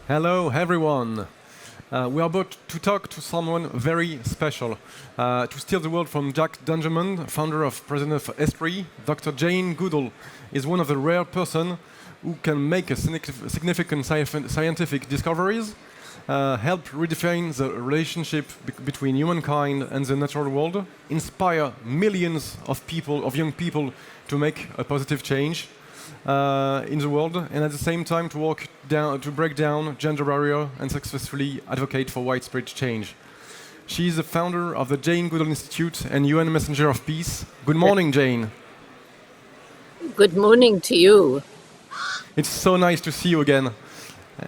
Hello, everyone. We are about to talk to someone very special. To steal the world from Jack Dungerman, founder of President of Esprit, Dr. Jane Goodall is one of the rare persons who can make a significant scientific discoveries, help redefine the relationship between humankind and the natural world, inspire millions of people, of young people, to make a positive change in the world, and at the same time to break down gender barrier and successfully advocate for widespread change. She is the founder of the Jane Goodall Institute and UN Messenger of Peace. Good morning, Jane. Good morning to you. It's so nice to see you again.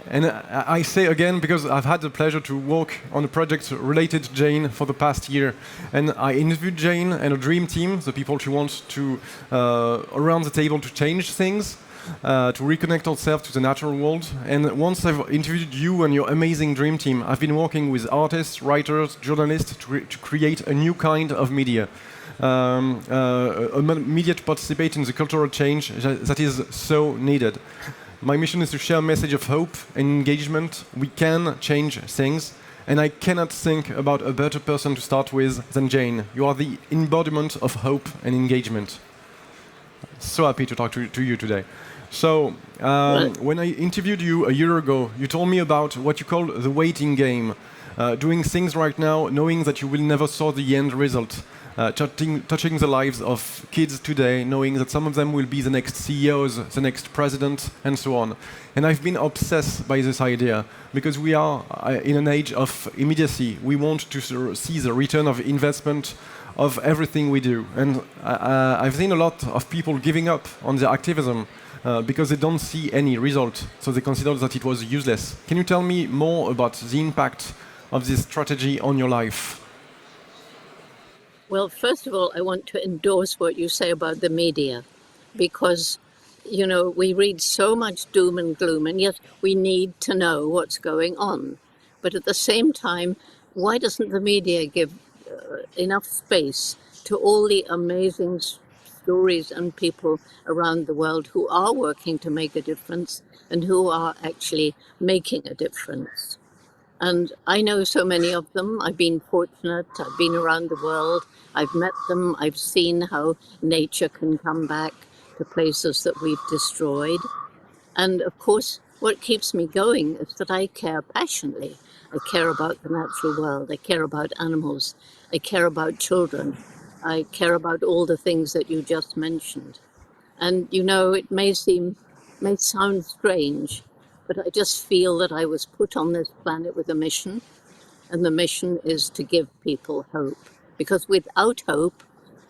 And I say again because I've had the pleasure to work on a project related to Jane for the past year. And I interviewed Jane and a dream team, the people she wants to, around the table to change things, to reconnect ourselves to the natural world. And once I've interviewed you and your amazing dream team, I've been working with artists, writers, journalists to create a new kind of media. A media to participate in the cultural change that is so needed. My mission is to share a message of hope and engagement. We can change things, and I cannot think about a better person to start with than Jane. You are the embodiment of hope and engagement. So happy to talk to you today. So, when I interviewed you a year ago, you told me about what you call the waiting game, doing things right now, knowing that you will never saw the end result. Touching the lives of kids today, knowing that some of them will be the next CEOs, the next president, and so on. And I've been obsessed by this idea because we are in an age of immediacy. We want to see the return of investment of everything we do. And I've seen a lot of people giving up on their activism because they don't see any result, so they consider that it was useless. Can you tell me more about the impact of this strategy on your life? Well, first of all, I want to endorse what you say about the media, because, you know, we read so much doom and gloom, and yes, we need to know what's going on. But at the same time, why doesn't the media give enough space to all the amazing stories and people around the world who are working to make a difference and who are actually making a difference? And I know so many of them. I've been fortunate. I've been around the world. I've met them. I've seen how nature can come back to places that we've destroyed. And of course, what keeps me going is that I care passionately. I care about the natural world. I care about animals. I care about children. I care about all the things that you just mentioned. And, you know, it may sound strange, but I just feel that I was put on this planet with a mission, and the mission is to give people hope. Because without hope,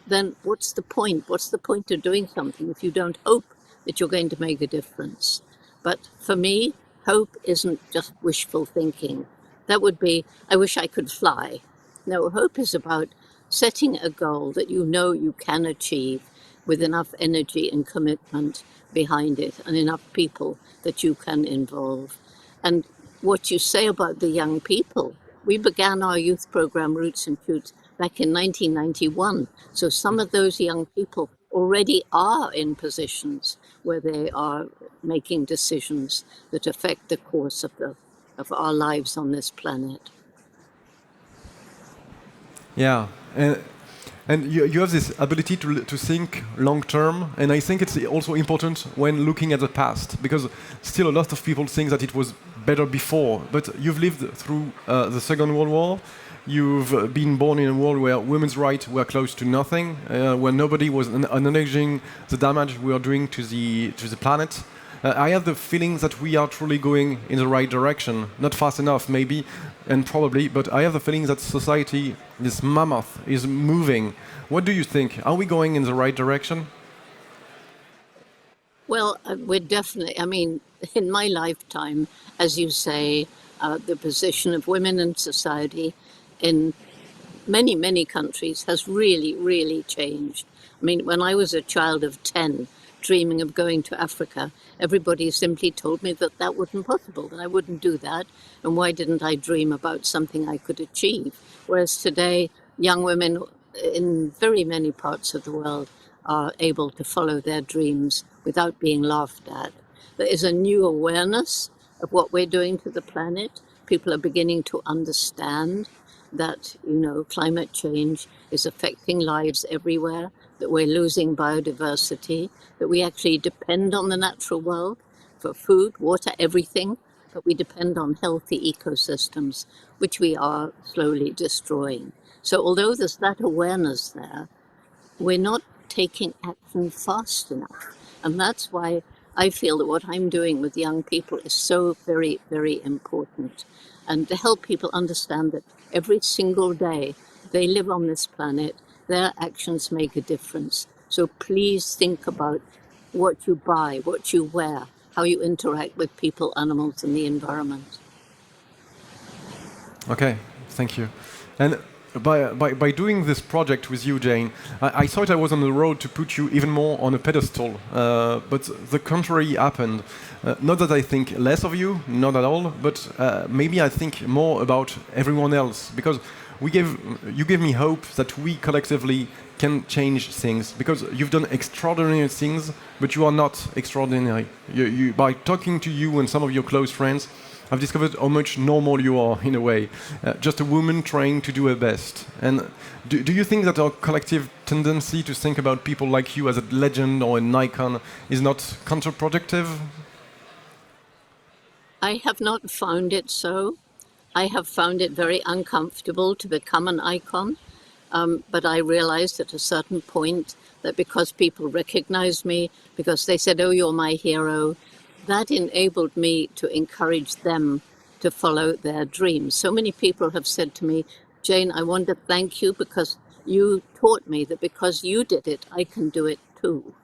then what's the point? What's the point of doing something if you don't hope that you're going to make a difference? But for me, hope isn't just wishful thinking. That would be, I wish I could fly. No, hope is about setting a goal that you know you can achieve with enough energy and commitment behind it and enough people that you can involve. And what you say about the young people, we began our youth program Roots and Shoots back in 1991. So some of those young people already are in positions where they are making decisions that affect the course of our lives on this planet. Yeah. And you have this ability to think long term, and I think it's also important when looking at the past, because still a lot of people think that it was better before, but you've lived through the Second World War, you've been born in a world where women's rights were close to nothing, where nobody was acknowledging the damage we are doing to the planet. I have the feeling that we are truly going in the right direction. Not fast enough, maybe, and probably, but I have the feeling that society, this mammoth, is moving. What do you think? Are we going in the right direction? Well, we're definitely, I mean, in my lifetime, as you say, the position of women in society in many, many countries has really, really changed. I mean, when I was a child of 10, dreaming of going to Africa, everybody simply told me that that wasn't possible, that I wouldn't do that, and why didn't I dream about something I could achieve? Whereas today, young women in very many parts of the world are able to follow their dreams without being laughed at. There is a new awareness of what we're doing to the planet. People are beginning to understand that, climate change is affecting lives everywhere, that we're losing biodiversity, that we actually depend on the natural world for food, water, everything, but we depend on healthy ecosystems, which we are slowly destroying. So although there's that awareness there, we're not taking action fast enough. And that's why I feel that what I'm doing with young people is so very, very important. And to help people understand that every single day they live on this planet, their actions make a difference. So please think about what you buy, what you wear, how you interact with people, animals, and the environment. Okay, thank you. And by doing this project with you, Jane, I thought I was on the road to put you even more on a pedestal, but the contrary happened. Not that I think less of you, not at all, but maybe I think more about everyone else, because you give me hope that we collectively can change things, because you've done extraordinary things, but you are not extraordinary. By talking to you and some of your close friends, I've discovered how much normal you are, in a way. Just a woman trying to do her best. And do you think that our collective tendency to think about people like you as a legend or an icon is not counterproductive? I have not found it so. I have found it very uncomfortable to become an icon, but I realized at a certain point that because people recognized me, because they said, "Oh, you're my hero," that enabled me to encourage them to follow their dreams. So many people have said to me, "Jane, I want to thank you because you taught me that because you did it, I can do it too."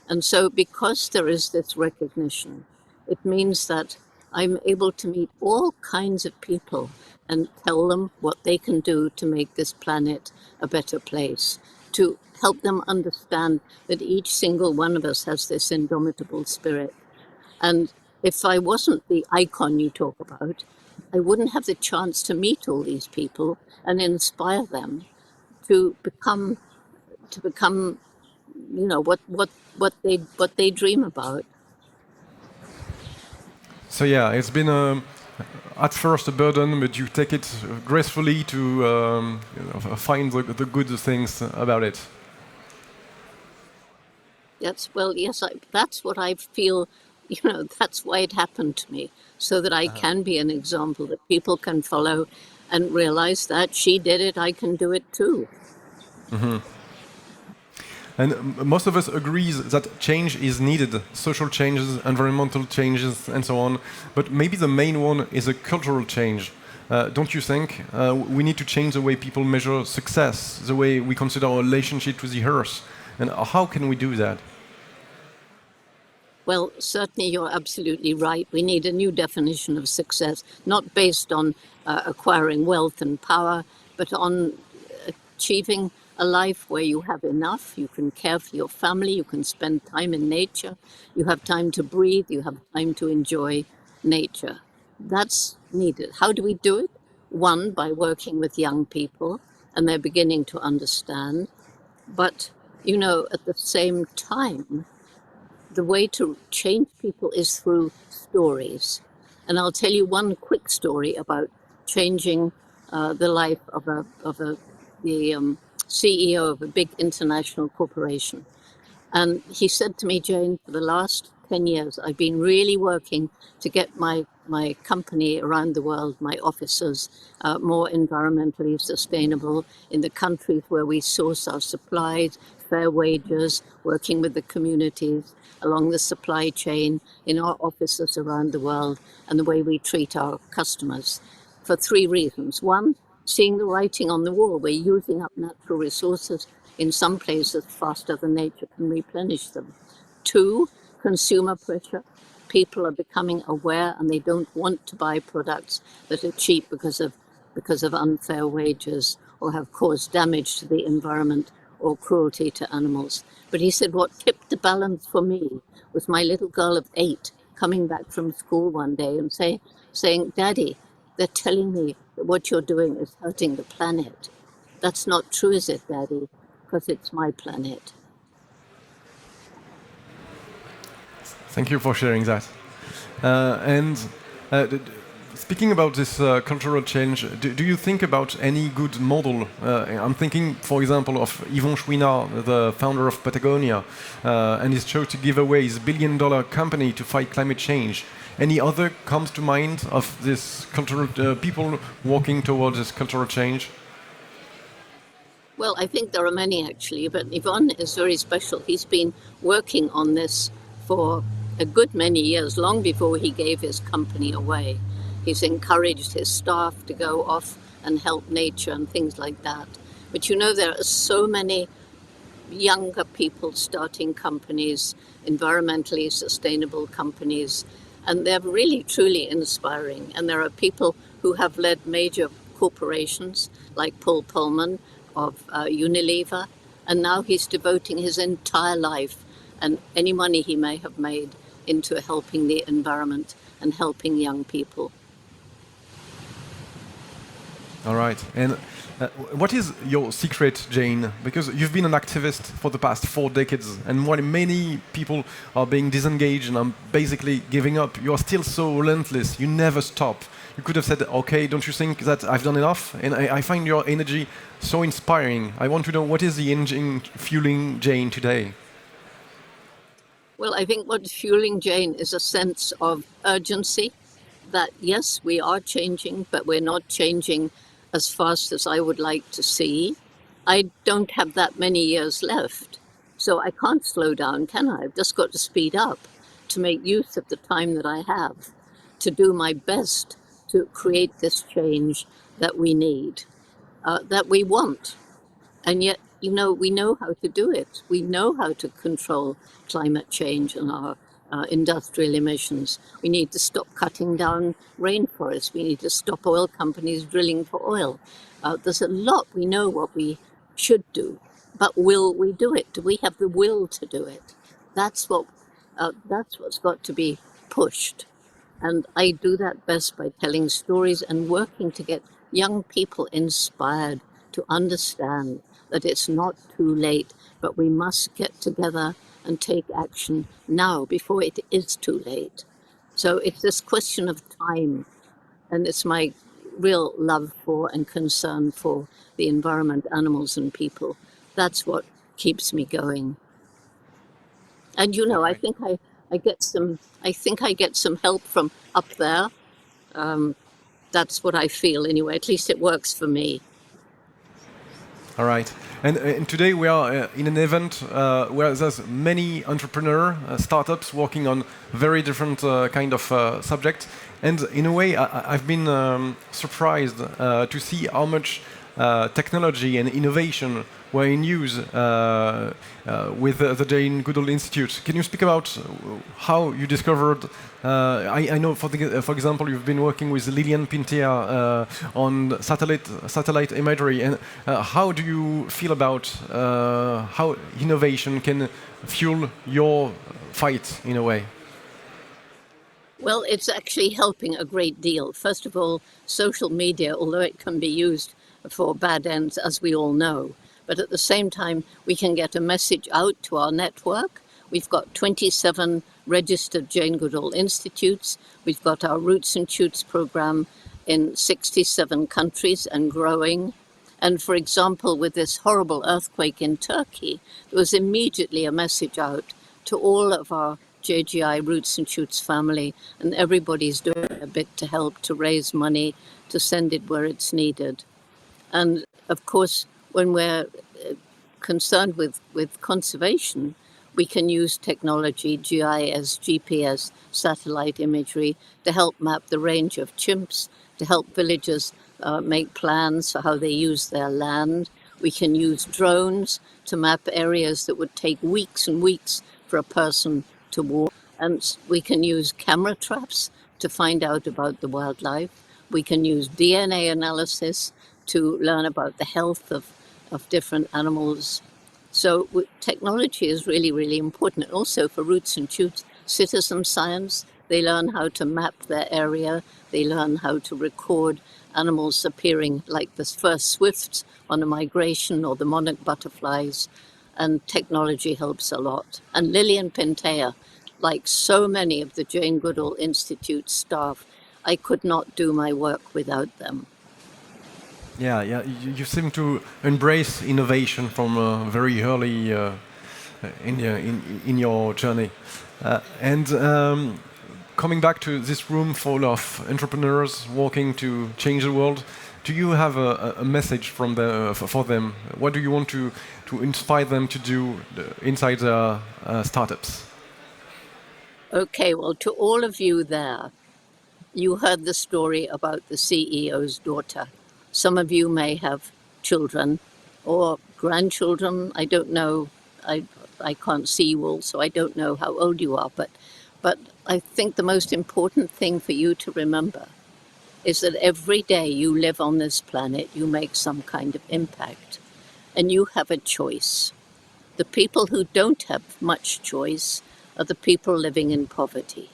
And so because there is this recognition, it means that I'm able to meet all kinds of people and tell them what they can do to make this planet a better place, to help them understand that each single one of us has this indomitable spirit. And if I wasn't the icon you talk about, I wouldn't have the chance to meet all these people and inspire them to become what they dream about. So yeah, it's been at first a burden, but you take it gracefully to find the good things about it. Yes, that's what I feel, that's why it happened to me, so that I can be an example that people can follow and realize that she did it, I can do it too. And most of us agrees that change is needed, social changes, environmental changes, and so on. But maybe the main one is a cultural change. Don't you think? We need to change the way people measure success, the way we consider our relationship with the earth. And how can we do that? Well, certainly you're absolutely right. We need a new definition of success, not based on acquiring wealth and power, but on achieving a life where you have enough, you can care for your family, you can spend time in nature, you have time to breathe, you have time to enjoy nature. That's needed. How do we do it? One, by working with young people, and they're beginning to understand. But, at the same time, the way to change people is through stories. And I'll tell you one quick story about changing the life of the CEO of a big international corporation. And he said to me, "Jane, for the last 10 years, I've been really working to get my company around the world, my offices, more environmentally sustainable in the countries where we source our supplies, fair wages, working with the communities along the supply chain, in our offices around the world, and the way we treat our customers, for 3 reasons. One, seeing the writing on the wall. We're using up natural resources in some places faster than nature can replenish them. 2, consumer pressure. People are becoming aware and they don't want to buy products that are cheap because of unfair wages or have caused damage to the environment or cruelty to animals. But he said what tipped the balance for me was my little girl of 8 coming back from school one day and saying, "Daddy, they're telling me that what you're doing is hurting the planet." "That's not true, is it, Daddy? Because it's my planet." Thank you for sharing that. And Speaking about this cultural change, do you think about any good model? I'm thinking, for example, of Yvon Chouinard, the founder of Patagonia, and his choice to give away his billion-dollar company to fight climate change. Any other comes to mind of this cultural people walking towards this cultural change? Well, I think there are many actually, but Yvonne is very special. He's been working on this for a good many years, long before he gave his company away. He's encouraged his staff to go off and help nature and things like that. But you know, there are so many younger people starting companies, environmentally sustainable companies, and they're really, truly inspiring. And there are people who have led major corporations like Paul Polman of Unilever, and now he's devoting his entire life and any money he may have made into helping the environment and helping young people. All right. And what is your secret, Jane? Because you've been an activist for the past 4 decades, and while many people are being disengaged and are basically giving up, you are still so relentless. You never stop. You could have said, okay, don't you think that I've done enough? And I find your energy so inspiring. I want to know, what is the engine fueling Jane today? Well, I think what's fueling Jane is a sense of urgency that, yes, we are changing, but we're not changing as fast as I would like to see. I don't have that many years left, so I can't slow down, can I? I've just got to speed up to make use of the time that I have to do my best to create this change that we need, that we want. And yet, you know, we know how to do it. We know how to control climate change and our industrial emissions. We need to stop cutting down rainforests. We need to stop oil companies drilling for oil. There's a lot we know what we should do, but will we do it? Do we have the will to do it? That's what's got to be pushed. And I do that best by telling stories and working to get young people inspired to understand that it's not too late, but we must get together and take action now before it is too late. So it's this question of time, and it's my real love for and concern for the environment, animals and people. That's what keeps me going. And you know, I think I get some help from up there. That's what I feel anyway. At least it works for me. All right. And today we are in an event where there's many entrepreneurs, startups working on very different kind of subjects. And in a way, I've been surprised to see how much technology and innovation were in use with the Jane Goodall Institute. Can you speak about how you discovered? I know, for example, you've been working with Lilian Pintea on satellite imagery. And how do you feel about how innovation can fuel your fight in a way? Well, it's actually helping a great deal. First of all, social media, although it can be used for bad ends, as we all know, but at the same time, we can get a message out to our network. We've got 27 registered Jane Goodall Institutes. We've got our Roots and Shoots program in 67 countries and growing. And for example, with this horrible earthquake in Turkey, there was immediately a message out to all of our JGI Roots and Shoots family, and everybody's doing a bit to help to raise money to send it where it's needed. And of course, when we're concerned with conservation, we can use technology, GIS, GPS, satellite imagery to help map the range of chimps, to help villagers make plans for how they use their land. We can use drones to map areas that would take weeks and weeks for a person to walk. And we can use camera traps to find out about the wildlife. We can use DNA analysis to learn about the health of different animals. So technology is really, really important. Also for Roots and Shoots, citizen science, they learn how to map their area. They learn how to record animals appearing like the first swifts on a migration or the monarch butterflies. And technology helps a lot. And Lilian Pintea, like so many of the Jane Goodall Institute staff, I could not do my work without them. Yeah, you seem to embrace innovation from very early in your journey. And coming back to this room full of entrepreneurs working to change the world, do you have a message from for them? What do you want to inspire them to do inside their startups? Okay, well, to all of you there, you heard the story about the CEO's daughter. Some of you may have children or grandchildren. I don't know. I can't see you all, so I don't know how old you are. But I think the most important thing for you to remember is that every day you live on this planet, you make some kind of impact, and you have a choice. The people who don't have much choice are the people living in poverty.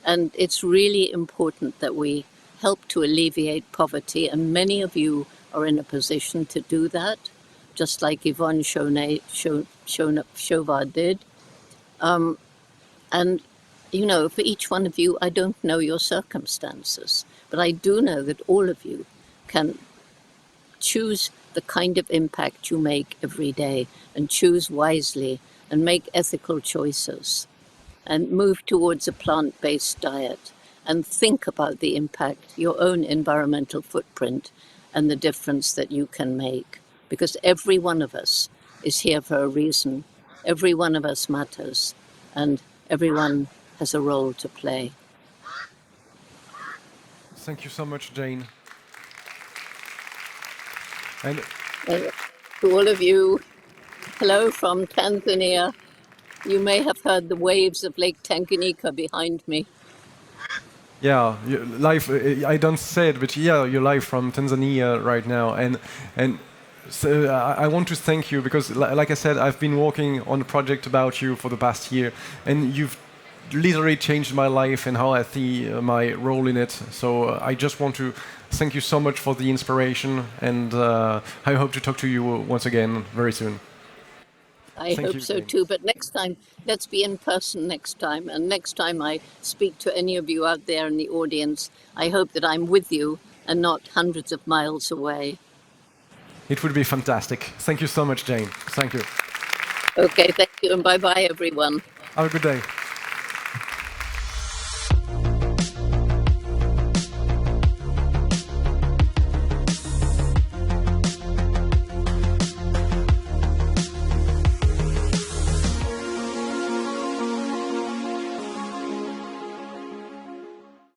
And it's really important that we help to alleviate poverty, and many of you are in a position to do that, just like Yvonne Chauvard did. And, you know, for each one of you, I don't know your circumstances, but I do know that all of you can choose the kind of impact you make every day, and choose wisely and make ethical choices and move towards a plant-based diet and think about the impact, your own environmental footprint, and the difference that you can make. Because every one of us is here for a reason. Every one of us matters, and everyone has a role to play. Thank you so much, Jane. And to all of you, hello from Tanzania. You may have heard the waves of Lake Tanganyika behind me. yeah, live. I don't say it, but yeah, you're live from Tanzania right now, and so I want to thank you because, like I said, I've been working on a project about you for the past year, and you've literally changed my life and how I see my role in it. So I just want to thank you so much for the inspiration, and I hope to talk to you once again very soon. I hope so too, but next time, let's be in person next time. And next time I speak to any of you out there in the audience, I hope that I'm with you and not hundreds of miles away. It would be fantastic. Thank you so much, Jane. Thank you. Okay, thank you, and bye-bye, everyone. Have a good day.